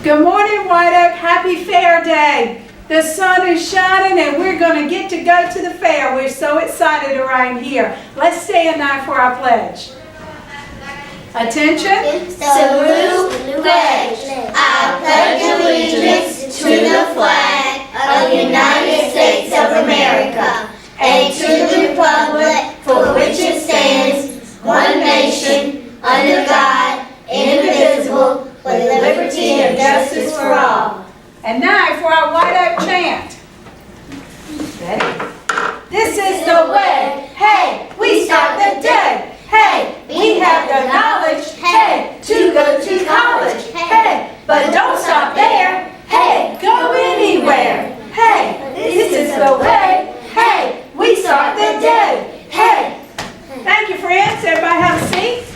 Good morning, White Oak. Happy Fair Day. The sun is shining and we're going to get to go to the fair. We're so excited around here. Let's stand now for our pledge. Attention. Salute, pledge. I pledge allegiance to the flag of the United States of America and to the republic for which it stands, one nation, under God, indivisible, with liberty and justice for all. And now for our White Oak chant. Ready? This is the way. Hey, we start the day. Hey, we have the knowledge. Hey, to go to college. Hey, but don't stop there. Hey, go anywhere. Hey, this is the way. Hey, we start the day. Hey. Thank you, friends. Everybody have a seat.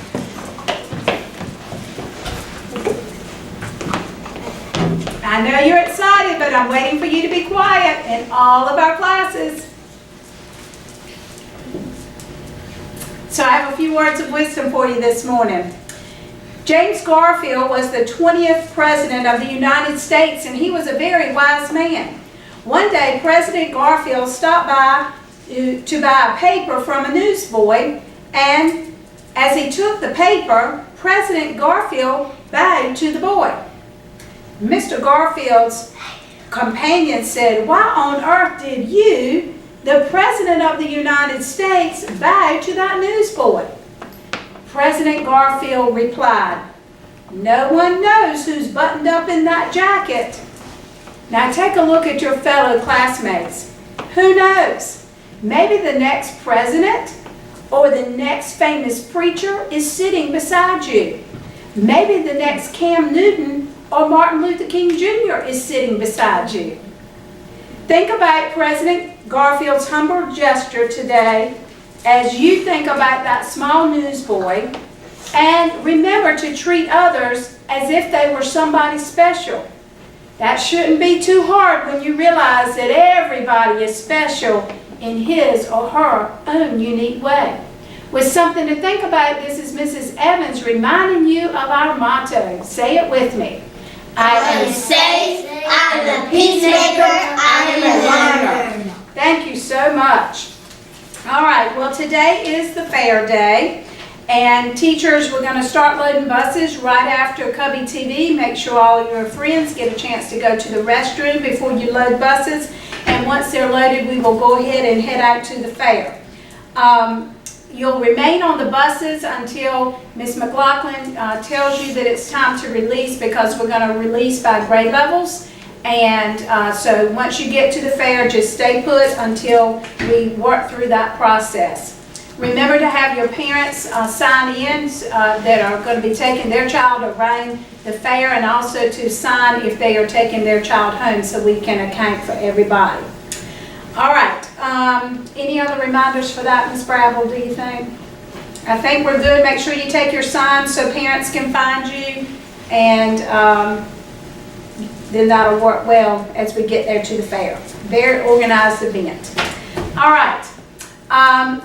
I know you're excited, but I'm waiting for you to be quiet in all of our classes. So I have a few words of wisdom for you this morning. James Garfield was the 20th President of the United States, and he was a very wise man. One day, President Garfield stopped by to buy a paper from a newsboy, and as he took the paper, President Garfield bowed to the boy. Mr. Garfield's companion said, "Why on earth did you, the President of the United States, bow to that newsboy?" President Garfield replied, "No one knows who's buttoned up in that jacket." Now take a look at your fellow classmates. Who knows? Maybe the next president or the next famous preacher is sitting beside you. Maybe the next Cam Newton or Martin Luther King Jr. is sitting beside you. Think about President Garfield's humble gesture today as you think about that small newsboy, and remember to treat others as if they were somebody special. That shouldn't be too hard when you realize that everybody is special in his or her own unique way. With something to think about, this is Mrs. Evans reminding you of our motto. Say it with me. I am safe, I am a peacemaker, I am a learner. Thank you so much. All right, well today is the fair day, and teachers, we're going to start loading buses right after Cubbie TV. Make sure all your friends get a chance to go to the restroom before you load buses, and once they're loaded, we will go ahead and head out to the fair. You'll remain on the buses until Ms. McLaughlin tells you that it's time to release, because we're going to release by grade levels. And so once you get to the fair, just stay put until we work through that process. Remember to have your parents sign in that are going to be taking their child around the fair, and also to sign if they are taking their child home, so we can account for everybody. All right, any other reminders for that, Ms. Brabble, do you think? I think we're good. Make sure you take your signs so parents can find you, and then that'll work well as we get there to the fair. Very organized event. All right,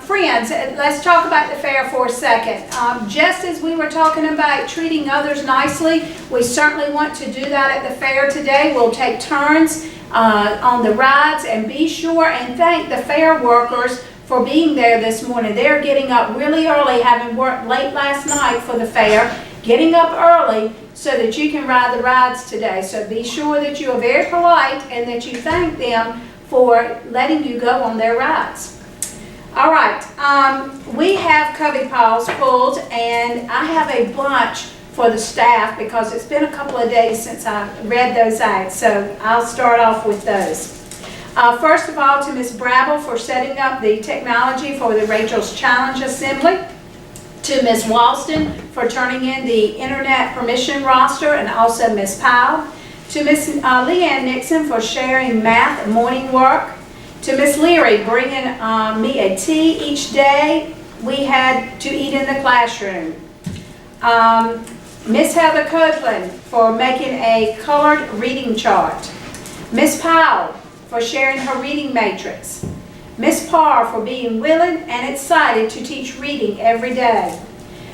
friends, let's talk about the fair for a second. Just as we were talking about treating others nicely, we certainly want to do that at the fair today. We'll take turns on the rides, and be sure and thank the fair workers for being there this morning. They're getting up really early, having worked late last night for the fair, getting up early so that you can ride the rides today. So be sure that you are very polite and that you thank them for letting you go on their rides. All right, we have Cubbie paws pulled, and I have a bunch for the staff because it's been a couple of days since I read those out, so I'll start off with those. First of all, to Ms. Brabble for setting up the technology for the Rachel's Challenge Assembly. To Ms. Walston for turning in the Internet permission roster, and also Ms. Powell. To Ms. Leanne Nixon for sharing math morning work. To Ms. Leary bringing me a tea each day we had to eat in the classroom. Ms. Heather Copeland for making a colored reading chart. Ms. Powell for sharing her reading matrix. Ms. Parr for being willing and excited to teach reading every day.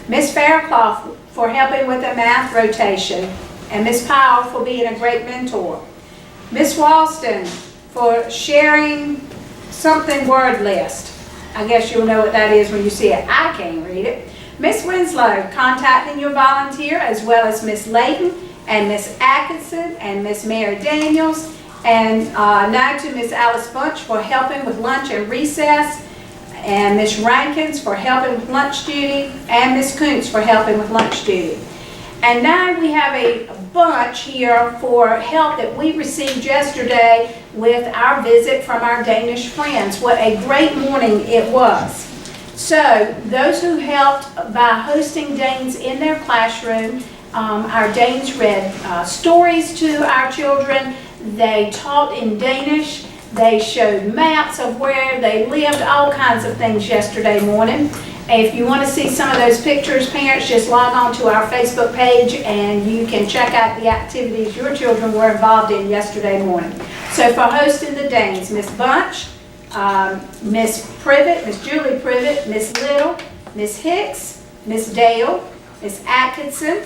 Ms. Fairclough for helping with the math rotation. and Miss Powell for being a great mentor. Miss Walston for sharing something word list. I guess you'll know what that is when you see it. I can't read it. Miss Winslow contacting your volunteer, as well as Miss Layton and Miss Atkinson and Miss Mary Daniels, and now to Miss Alice Bunch for helping with lunch and recess, and Miss Rankins for helping with lunch duty, and Miss Kuntz for helping with lunch duty. And now we have a bunch here for help that we received yesterday with our visit from our Danish friends. What a great morning it was. So those who helped by hosting Danes in their classroom, our Danes read stories to our children. They taught in Danish. They showed maps of where they lived, all kinds of things yesterday morning. If you want to see some of those pictures, parents, just log on to our Facebook page and you can check out the activities your children were involved in yesterday morning. So for hosting the Danes, Miss Bunch, Miss Privet, Miss Julie Privet, Miss Little, Miss Hicks, Miss Dale, Miss Atkinson,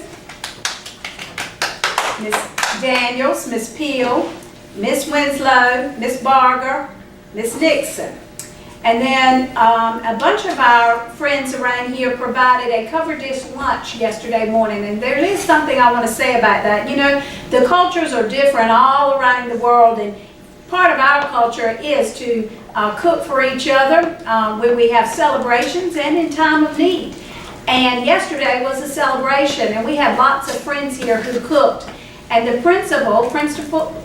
Miss Daniels, Miss Peel, Miss Winslow, Miss Barger, Miss Nixon. And then a bunch of our friends around here provided a cover dish lunch yesterday morning. And there is something I want to say about that. You know, the cultures are different all around the world, and part of our culture is to cook for each other when we have celebrations and in time of need. And yesterday was a celebration, and we had lots of friends here who cooked. And the principal,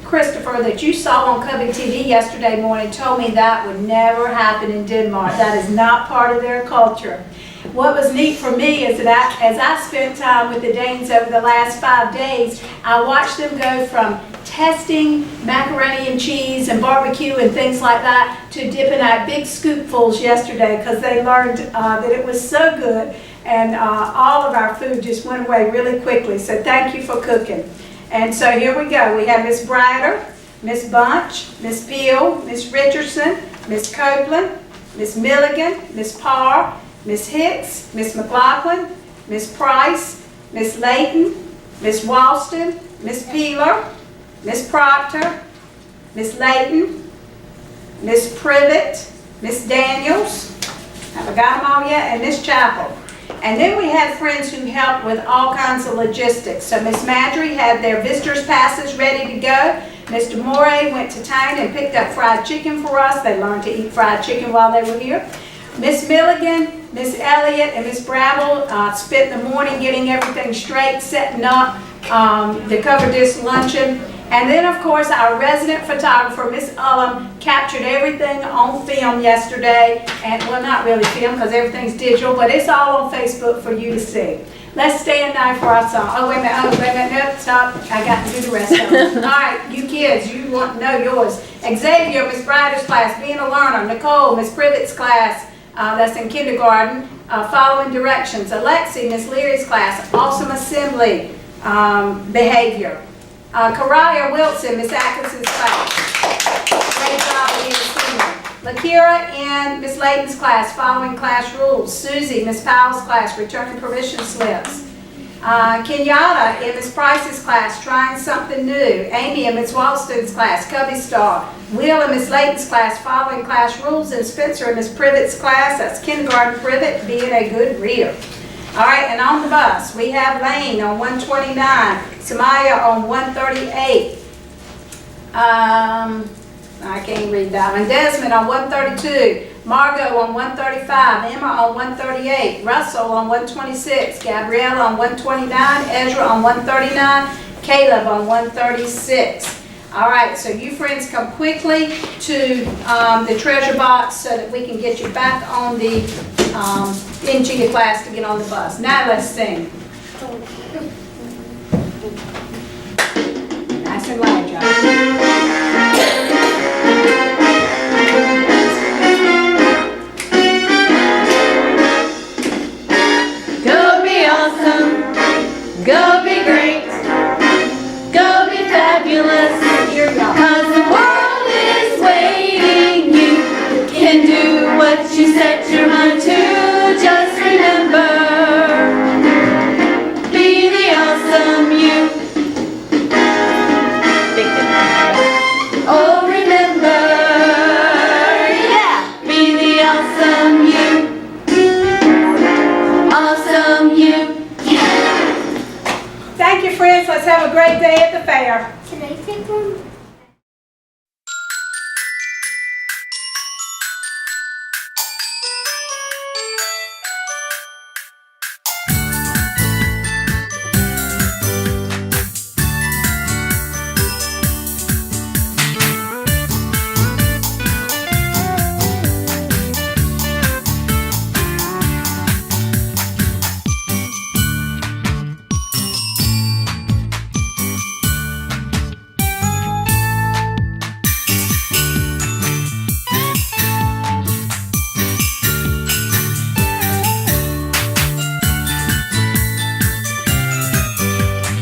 Christopher, that you saw on Cubbie TV yesterday morning, told me that would never happen in Denmark. That is not part of their culture. What was neat for me is that as I spent time with the Danes over the last 5 days, I watched them go from testing macaroni and cheese and barbecue and things like that to dipping out big scoopfuls yesterday, because they learned that it was so good, and all of our food just went away really quickly. So thank you for cooking. And so here we go. We have Miss Brider, Miss Bunch, Miss Peel, Miss Richardson, Miss Copeland, Miss Milligan, Miss Parr, Miss Hicks, Miss McLaughlin, Miss Price, Miss Layton, Miss Walston, Miss Peeler, Miss Proctor, Miss Layton, Miss Privet, Miss Daniels, have I got them all yet? And Miss Chapel. And then we had friends who helped with all kinds of logistics. So Miss Madry had their visitors passes ready to go. Mr. Morey went to town and picked up fried chicken for us. They learned to eat fried chicken while they were here. Miss Milligan, Miss Elliott, and Miss Brabble spent the morning getting everything straight, setting up the cover dish luncheon. And then, of course, our resident photographer, Miss Ullum, captured everything on film yesterday. And, well, not really film because everything's digital, but it's all on Facebook for you to see. Let's stand now for our song. Oh, wait a minute, no, stop. I got to do the rest of them. All right, you kids, you want to know yours. Xavier, Miss Brider's class, being a learner. Nicole, Miss Privet's class, that's in kindergarten, following directions. Alexi, Miss Leary's class, awesome assembly behavior. Karaya Wilson, Miss Atkinson's class. Great job being a senior. Lakira in Miss Layton's class, following class rules. Susie, Miss Powell's class, returning permission slips. Kenyatta in Miss Price's class, trying something new. Amy in Miss Walston's class, Cubbie Star. Will in Miss Layton's class, following class rules. And Spencer in Miss Privet's class, that's kindergarten Privet, being a good reader. All right, and on the bus, we have Lane on 129, Samaya on 138. I can't read that one. Desmond on 132, Margot on 135, Emma on 138, Russell on 126, Gabrielle on 129, Ezra on 139, Caleb on 136. All right, so you friends come quickly to the treasure box so that we can get you back on the into your class to get on the bus. Now let's sing. Nice and loud, John. Go be awesome, go be great, go be fabulous, cause the world is waiting. You can do what you set your mind to. Just remember, be the awesome you. parents, let's have a great day at the fair. Can I take one?